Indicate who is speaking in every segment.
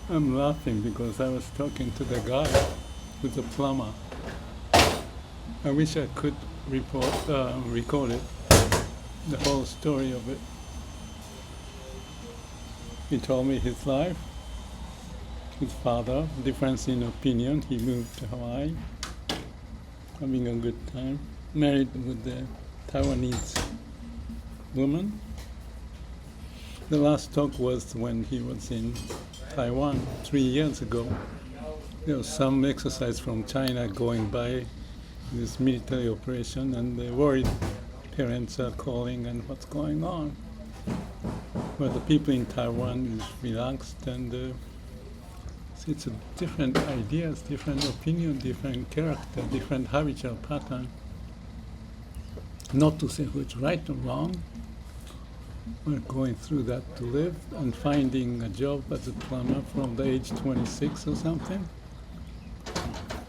Speaker 1: I'm laughing because I was talking to the guy who's a plumber. I wish I could record it, the whole story of it. He told me his life, his father, difference in opinion. He moved to Hawaii, having a good time, married with a Taiwanese woman. The last talk was when he was in Taiwan 3 years ago. There was some exercise from China going by this military operation, and the worried parents are calling and what's going on. But the people in Taiwan is relaxed, and it's a different ideas, different opinion, different character, different habitual pattern. Not to say who's right or wrong. We're going through that to live and finding a job as a plumber from the age 26 or something,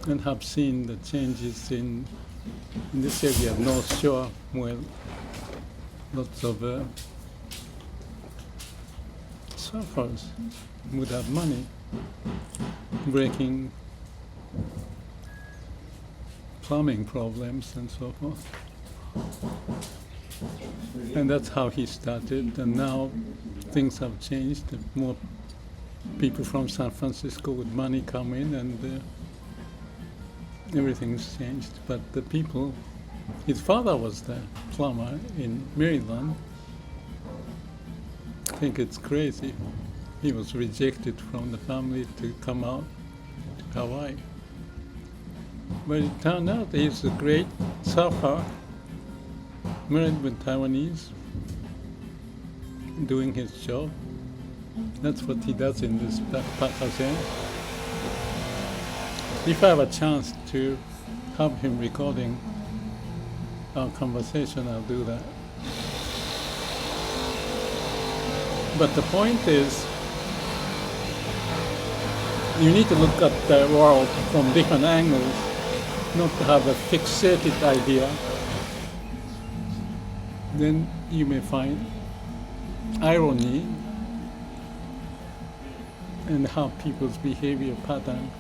Speaker 1: and have seen the changes in this area, North Shore, where lots of surfers without money breaking plumbing problems and so forth. And that's how he started, and now things have changed. More people from San Francisco with money come in, and everything's changed. But the people, his father was the plumber in Maryland. I think it's crazy. He was rejected from the family to come out to Hawaii. But it turned out he's a great surfer, married with Taiwanese, doing his job. That's what he does in this backpacker. If I have a chance to have him recording our conversation, I'll do that. But the point is, you need to look at the world from different angles, not to have a fixated idea. Then you may find irony in how people's behavior pattern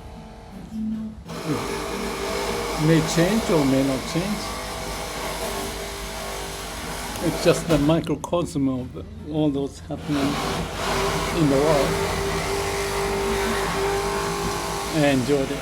Speaker 1: may change or may not change. It's just the microcosm of all those happening in the world. I enjoyed it.